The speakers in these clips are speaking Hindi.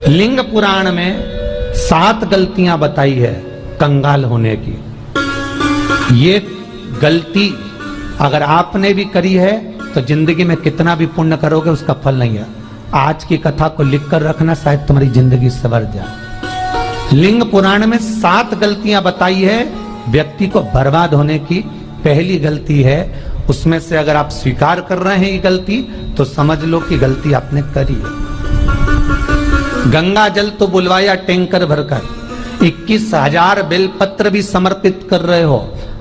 लिंग पुराण में 7 गलतियां बताई है कंगाल होने की। ये गलती अगर आपने भी करी है तो जिंदगी में कितना भी पुण्य करोगे उसका फल नहीं है। आज की कथा को लिखकर रखना, शायद तुम्हारी जिंदगी संवर जाए। लिंग पुराण में 7 गलतियां बताई है व्यक्ति को बर्बाद होने की। पहली गलती है, उसमें से अगर आप स्वीकार कर रहे हैं ये गलती तो समझ लो कि गलती आपने करी है। गंगा जल तो बुलवाया टैंकर भरकर, 21,000 बेलपत्र भी समर्पित कर रहे हो।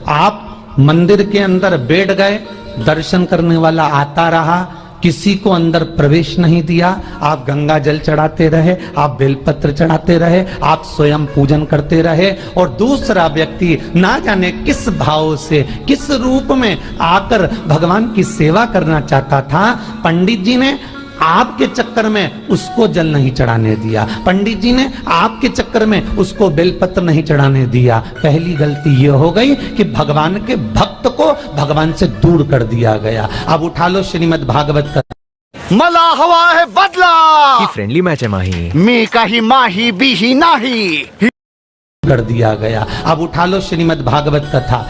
आप मंदिर के अंदर बैठ गए, दर्शन करने वाला आता रहा, किसी को अंदर प्रवेश नहीं दिया। आप गंगा जल चढ़ाते रहे, आप बेलपत्र चढ़ाते रहे, आप स्वयं पूजन करते रहे, और दूसरा व्यक्ति ना जाने किस भाव से, किस रूप में आकर भगवान की सेवा करना चाहता था। पंडित जी ने आपके चक्कर में उसको जल नहीं चढ़ाने दिया, पंडित जी ने आपके चक्कर में उसको बेलपत्र नहीं चढ़ाने दिया। पहली गलती ये हो गई कि भगवान के भक्त को भगवान से दूर कर दिया गया। अब उठा लो श्रीमद् भागवत का। मला हवा है बदला, ही फ्रेंडली मैच है माही, मी काही माही बीही नाही कर दिया गया। अब उठा लो श्रीमद् भागवत कथा।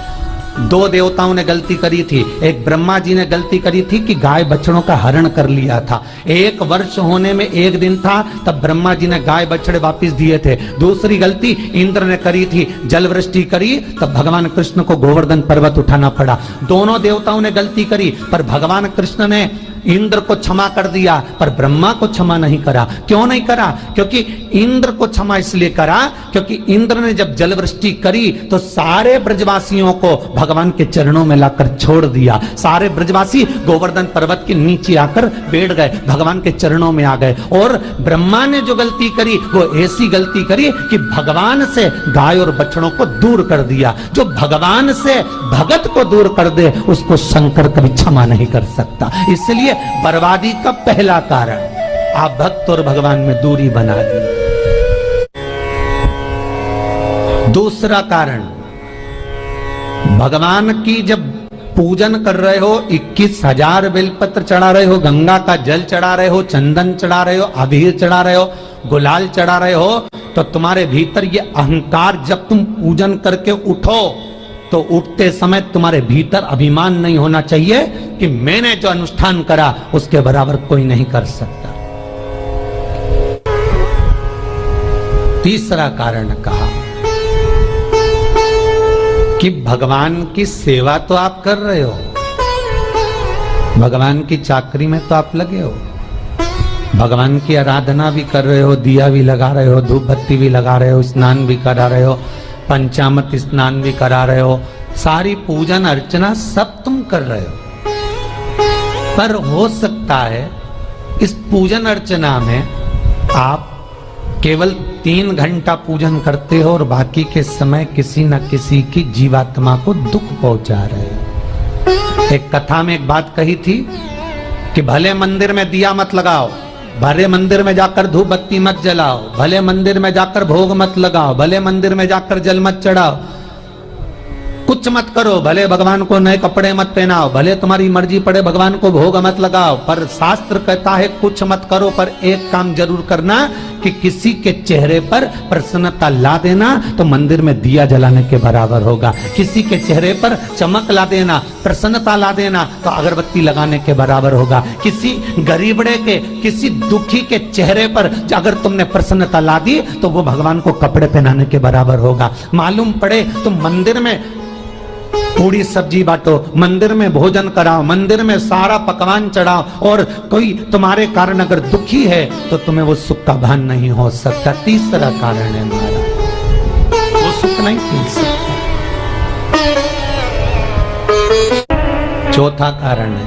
2 देवताओं ने गलती करी थी। एक ब्रह्मा जी ने गलती करी थी कि गाय बछड़ों का हरण कर लिया था। 1 वर्ष होने में 1 दिन था तब ब्रह्मा जी ने गाय बछड़े वापस दिए थे। दूसरी गलती इंद्र ने करी थी, जल वृष्टि करी तब भगवान कृष्ण को गोवर्धन पर्वत उठाना पड़ा। दोनों देवताओं ने गलती करी, पर भगवान कृष्ण ने इंद्र को क्षमा कर दिया पर ब्रह्मा को क्षमा नहीं करा। क्यों नहीं करा? क्योंकि इंद्र को क्षमा इसलिए करा क्योंकि इंद्र ने जब जल वृष्टि करी तो सारे ब्रजवासियों को भगवान के चरणों में लाकर छोड़ दिया। सारे ब्रजवासी गोवर्धन पर्वत के नीचे आकर बैठ गए, भगवान के चरणों में आ गए। और ब्रह्मा ने जो गलती करी वो ऐसी गलती करी कि भगवान से गाय और बछड़ों को दूर कर दिया। जो भगवान से भगत को दूर कर दे उसको शंकर कभी क्षमा नहीं कर सकता। इसलिए बर्बादी का पहला कारण आप भक्त और भगवान में दूरी बना दी। दूसरा कारण, भगवान की जब पूजन कर रहे हो, 21,000 बेलपत्र चढ़ा रहे हो, गंगा का जल चढ़ा रहे हो, चंदन चढ़ा रहे हो, अबीर चढ़ा रहे हो, गुलाल चढ़ा रहे हो, तो तुम्हारे भीतर ये अहंकार, जब तुम पूजन करके उठो तो उठते समय तुम्हारे भीतर अभिमान नहीं होना चाहिए कि मैंने जो अनुष्ठान करा उसके बराबर कोई नहीं कर सकता। तीसरा कारण कहा कि भगवान की सेवा तो आप कर रहे हो, भगवान की चाकरी में तो आप लगे हो, भगवान की आराधना भी कर रहे हो, दिया भी लगा रहे हो, धूप बत्ती भी लगा रहे हो, स्नान भी करा रहे हो, पंचामृत स्नान भी करा रहे हो, सारी पूजन अर्चना सब तुम कर रहे हो। पर हो सकता है इस पूजन अर्चना में आप केवल 3 घंटा पूजन करते हो और बाकी के समय किसी न किसी की जीवात्मा को दुख पहुंचा रहे हो। एक कथा में एक बात कही थी कि भले मंदिर में दिया मत लगाओ, भले मंदिर में जाकर धूप बत्ती मत जलाओ, भले मंदिर में जाकर भोग मत लगाओ, भले मंदिर में जाकर जल मत चढ़ाओ, कुछ मत करो, भले भगवान को नए कपड़े मत पहनाओ, भले तुम्हारी मर्जी पड़े भगवान को भोग मत लगाओ, पर शास्त्र कहता है कुछ मत करो, पर एक काम जरूर करना कि किसी के चेहरे पर प्रसन्नता ला देना तो मंदिर में दिया जलाने के बराबर होगा। किसी के चेहरे पर चमक ला देना, प्रसन्नता ला देना तो अगरबत्ती लगाने के बराबर होगा। किसी गरीबड़े के, किसी दुखी के चेहरे पर अगर तुमने प्रसन्नता ला दी तो वो भगवान को कपड़े पहनाने के बराबर होगा। मालूम पड़े तुम मंदिर में पूरी सब्जी बांटो, मंदिर में भोजन कराओ, मंदिर में सारा पकवान चढ़ाओ, और कोई तुम्हारे कारण अगर दुखी है तो तुम्हें वो सुख का भान नहीं हो सकता। तीसरा कारण है हमारा, वो सुख नहीं पी सकता। चौथा कारण है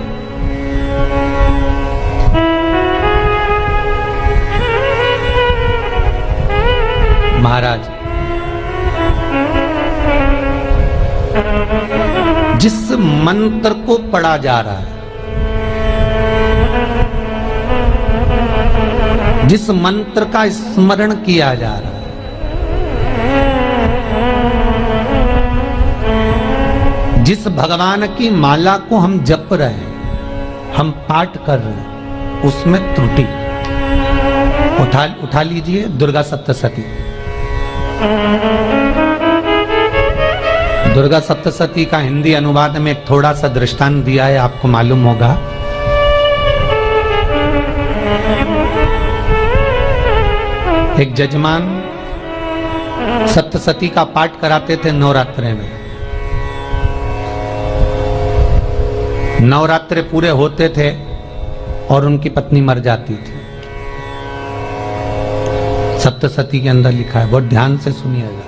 महाराज, जिस मंत्र को पढ़ा जा रहा है, जिस मंत्र का स्मरण किया जा रहा है, जिस भगवान की माला को हम जप रहे हैं, हम पाठ कर रहे हैं, उसमें त्रुटि, उठा लीजिए दुर्गा सप्तशती। दुर्गा सप्तशती का हिंदी अनुवाद में एक थोड़ा सा दृष्टांत दिया है, आपको मालूम होगा। एक जजमान सप्तशती का पाठ कराते थे नवरात्रे में। नवरात्रे पूरे होते थे और उनकी पत्नी मर जाती थी। सप्तशती के अंदर लिखा है, बहुत ध्यान से सुनिएगा।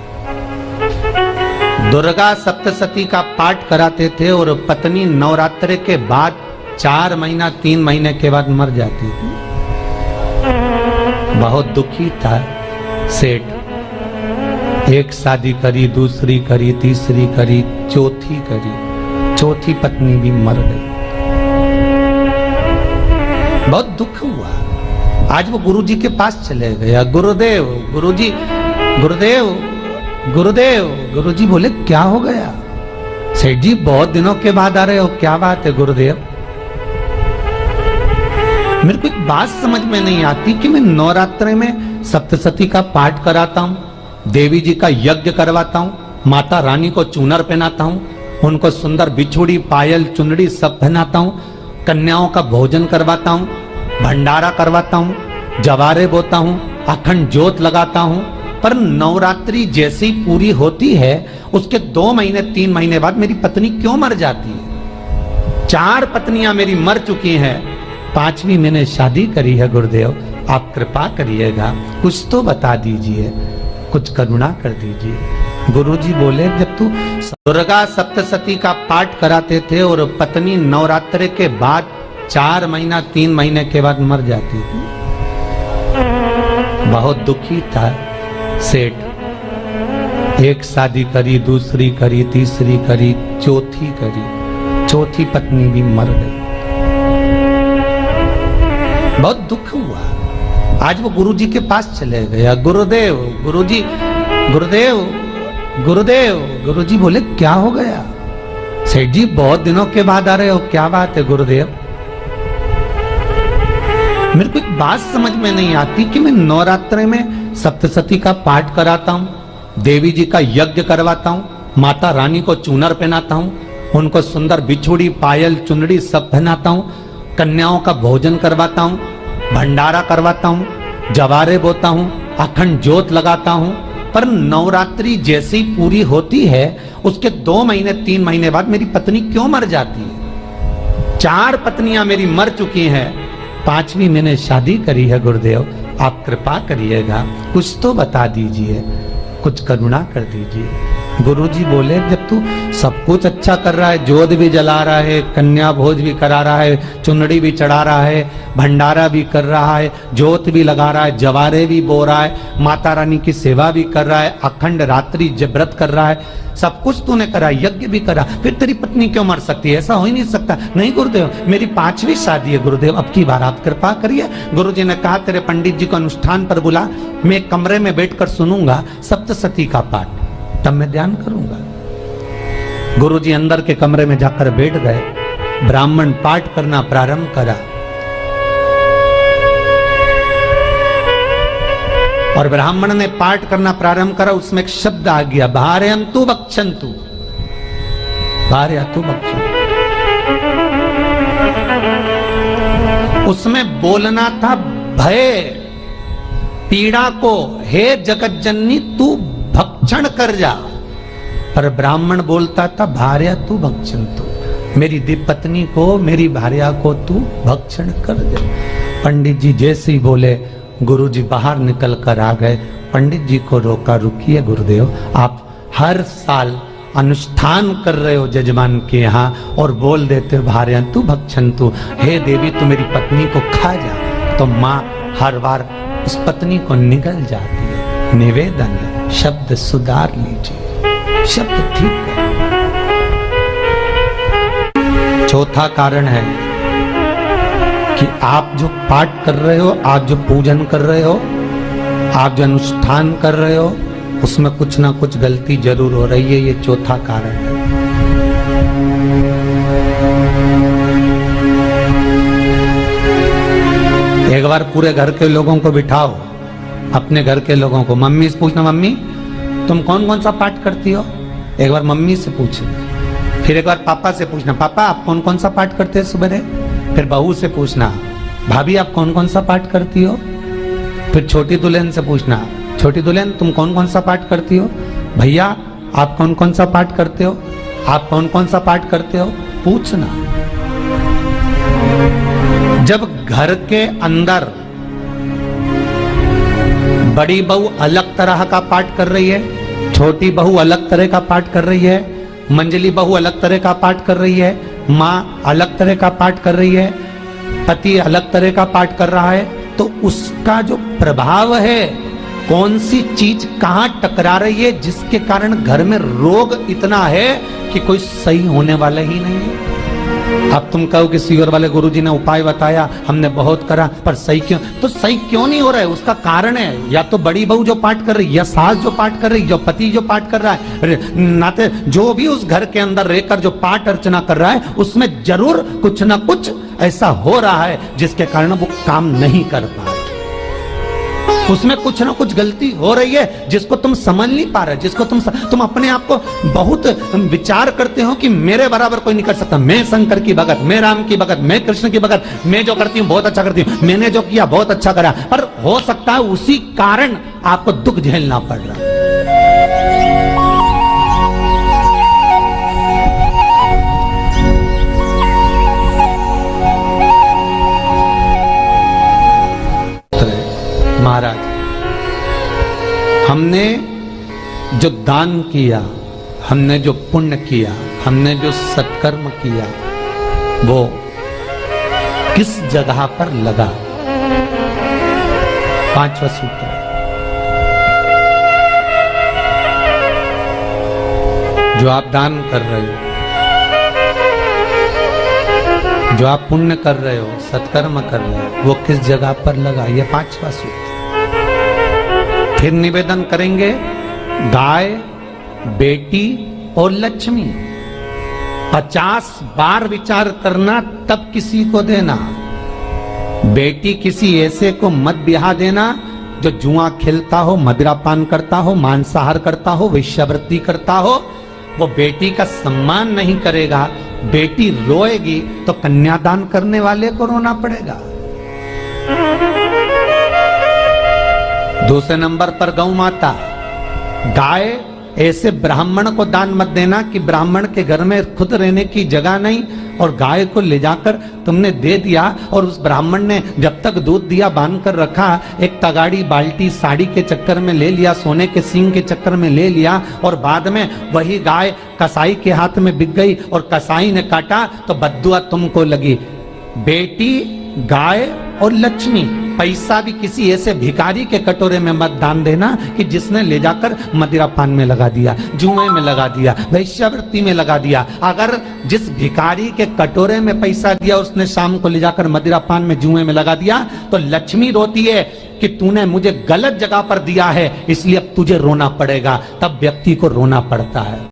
दुर्गा सप्तशती का पाठ कराते थे और पत्नी नवरात्रे के बाद 4 महीना 3 महीने के बाद मर जाती थी। बहुत दुखी था सेठ। एक शादी करी, दूसरी करी, तीसरी करी, चौथी करी, चौथी पत्नी भी मर गई। बहुत दुख हुआ। आज वो गुरुजी के पास चले गया, गुरुदेव, गुरुजी, गुरुदेव, गुरुदेव। गुरुजी बोले क्या हो गया? सेठ जी बहुत दिनों के बाद आ रहे हो, क्या बात है गुरुदेव? मेरे को एक बात समझ में नहीं आती कि मैं नवरात्रि में सप्तशती का पाठ कराता हूँ, देवी जी का यज्ञ करवाता हूँ, माता रानी को चूनर पहनाता हूँ, उनको सुंदर बिछुड़ी, पायल, चुनड़ी सब पहनाता हूँ, कन्याओं का भोजन करवाता हूँ, भंडारा करवाता हूँ, जवारे बोता हूँ, अखंड ज्योत लगाता हूँ, पर नवरात्रि जैसी पूरी होती है उसके 2 महीने 3 महीने बाद मेरी पत्नी क्यों मर जाती है? 4 पत्नियां मेरी मर चुकी हैं, 5वीं मैंने शादी करी है। गुरुदेव आप कृपा करिएगा, कुछ तो बता दीजिए, कुछ करुणा कर दीजिए। गुरुजी बोले जब तू दुर्गा सप्तशती का पाठ कराते थे और पत्नी नवरात्रि के बाद 4 महीना 3 महीने के बाद मर जाती थी। बहुत दुखी था सेठ। एक शादी करी, दूसरी करी, तीसरी करी, चौथी करी, चौथी पत्नी भी मर गई। बहुत दुख हुआ। आज वो गुरुजी के पास चले गया, गुरुदेव, गुरुजी, गुरुदेव, गुरुदेव। गुरुजी बोले क्या हो गया? सेठ जी बहुत दिनों के बाद आ रहे हो, क्या बात है गुरुदेव? मेरे को एक बात समझ में नहीं आती कि मैं नवरात्रि में सप्तशती का पाठ कराता हूँ, देवी जी का यज्ञ करवाता हूँ, माता रानी को चूनर पहनाता हूँ, उनको सुंदर बिछुड़ी, पायल, चुनड़ी सब पहनाता हूँ, कन्याओं का भोजन करवाता हूँ, भंडारा करवाता हूँ, जवारे बोता हूँ, अखंड ज्योत लगाता हूँ, पर नवरात्रि जैसी पूरी होती है उसके 2 महीने 3 महीने बाद मेरी पत्नी क्यों मर जाती है? 4 पत्नियां मेरी मर चुकी हैं, 5वीं मैंने शादी करी है। गुरुदेव आप कृपा करिएगा, कुछ तो बता दीजिए, कुछ करुणा कर दीजिए। गुरुजी बोले जब तू सब कुछ अच्छा कर रहा है, जोत भी जला रहा है, कन्या भोज भी करा रहा है, चुनड़ी भी चढ़ा रहा है, भंडारा भी कर रहा है, जोत भी लगा रहा है, जवारे भी बो रहा है, माता रानी की सेवा भी कर रहा है, अखंड रात्रि व्रत कर रहा है, सब कुछ तूने करा, यज्ञ भी करा, फिर तेरी पत्नी क्यों मर सकती है? ऐसा हो ही नहीं सकता। नहीं गुरुदेव मेरी 5वीं शादी है गुरुदेव, अब की बार आप कृपा करिए। गुरुजी ने कहा तेरे पंडित जी को अनुष्ठान पर बुला, मैं कमरे में बैठकर सुनूंगा सप्तशती का पाठ, तब मैं ध्यान करूंगा। गुरुजी अंदर के कमरे में जाकर बैठ गए, ब्राह्मण पाठ करना प्रारंभ करा और ब्राह्मण ने पाठ करना प्रारंभ करा। उसमें एक शब्द आ गया, भार्यन्तु भक्षन्तु, भार्यन्तु भक्षन्तु। उसमें बोलना था भय, पीड़ा को, हे जगत जननी तू भक्षण कर जा, पर ब्राह्मण बोलता था भार्या तू भक्षन्तु, मेरी दिव्य पत्नी को, मेरी भार्या को तू भक्षण कर दे। पंडित जी जैसे ही बोले गुरुजी बाहर निकल कर आ गए। पंडित जी को रोका, रुकिए गुरुदेव आप हर साल अनुष्ठान कर रहे हो जजमान के यहाँ और बोल देते हो भार्यन्तु भक्षन्तु, हे देवी तू मेरी पत्नी को खा जा, तो माँ हर बार उस पत्नी को निगल जाती है। निवेदन है, शब्द सुधार लीजिए, शब्द ठीक है। चौथा कारण है कि आप जो पाठ कर रहे हो, आप जो पूजन कर रहे हो, आप जो अनुष्ठान कर रहे हो, उसमें कुछ ना कुछ गलती जरूर हो रही है। ये चौथा कारण है। एक बार पूरे घर के लोगों को बिठाओ, अपने घर के लोगों को, मम्मी से पूछना, मम्मी तुम कौन कौन सा पाठ करती हो? एक बार मम्मी से पूछना। फिर एक बार पापा से पूछना, पापा आप कौन कौन सा पाठ करते हैं सुबह? फिर बहू से पूछना, भाभी आप कौन कौन सा पाठ करती हो? फिर छोटी दुल्हन से पूछना, छोटी दुल्हन तुम कौन कौन सा पाठ करती हो? भैया आप कौन कौन सा पाठ करते हो? आप कौन कौन सा पाठ करते हो? पूछना। जब घर के अंदर बड़ी बहू अलग तरह का पाठ कर रही है, छोटी बहू अलग तरह का पाठ कर रही है, मंजली बहू अलग तरह का पाठ कर रही है, माँ अलग तरह का पाठ कर रही है, पति अलग तरह का पाठ कर रहा है, तो उसका जो प्रभाव है, कौन सी चीज कहां टकरा रही है जिसके कारण घर में रोग इतना है कि कोई सही होने वाला ही नहीं है। अब तुम कहो कि सीवर वाले गुरुजी ने उपाय बताया, हमने बहुत करा, पर सही क्यों? तो सही क्यों नहीं हो रहा है? उसका कारण है या तो बड़ी बहू जो पाठ कर रही है, या सास जो पाठ कर रही है, जो पति जो पाठ कर रहा है, नाते जो भी उस घर के अंदर रहकर जो पाठ अर्चना कर रहा है, उसमें जरूर कुछ ना कुछ ऐसा हो रहा है जिसके कारण वो काम नहीं कर पा रहे। उसमें कुछ ना कुछ गलती हो रही है जिसको तुम समझ नहीं पा रहे, जिसको तुम अपने आप को बहुत विचार करते हो कि मेरे बराबर कोई नहीं कर सकता, मैं शंकर की भगत, मैं राम की भगत, मैं कृष्ण की भगत, मैं जो करती हूँ बहुत अच्छा करती हूँ, मैंने जो किया बहुत अच्छा करा, पर हो सकता है उसी कारण आपको दुख झेलना पड़ रहा है। महाराज, हमने जो दान किया, हमने जो पुण्य किया, हमने जो सत्कर्म किया, वो किस जगह पर लगा? पांचवा सूत्र, जो आप दान कर रहे हो, जो आप पुण्य कर रहे हो, सत्कर्म कर रहे हो, वो किस जगह पर लगा? ये पांचवा सूत्र। फिर निवेदन करेंगे, गाय, बेटी और लक्ष्मी 50 बार विचार करना, तब किसी को देना। बेटी किसी ऐसे को मत ब्याह देना जो जुआ खेलता हो, मदिरापान करता हो, मांसाहार करता हो, वेश्यावृत्ति करता हो। वो बेटी का सम्मान नहीं करेगा, बेटी रोएगी तो कन्यादान करने वाले को रोना पड़ेगा। दूसरे नंबर पर गौ माता, गाय ऐसे ब्राह्मण को दान मत देना कि ब्राह्मण के घर में खुद रहने की जगह नहीं, और गाय को ले जाकर तुमने दे दिया, और उस ब्राह्मण ने जब तक दूध दिया बांध कर रखा, एक तगाड़ी बाल्टी साड़ी के चक्कर में ले लिया, सोने के सींग के चक्कर में ले लिया, और बाद में वही गाय कसाई के हाथ में बिक गई और कसाई ने काटा तो बद्दुआ तुमको लगी। बेटी, गाय और लक्ष्मी, पैसा भी किसी ऐसे भिखारी के कटोरे में मत दान देना कि जिसने ले जाकर मदिरापान में लगा दिया, जुए में लगा दिया, वेश्यावृत्ति में लगा दिया। अगर जिस भिखारी के कटोरे में पैसा दिया उसने शाम को ले जाकर मदिरापान में, जुए में लगा दिया, तो लक्ष्मी रोती है कि तूने मुझे गलत जगह पर दिया है, इसलिए अब तुझे रोना पड़ेगा। तब व्यक्ति को रोना पड़ता है।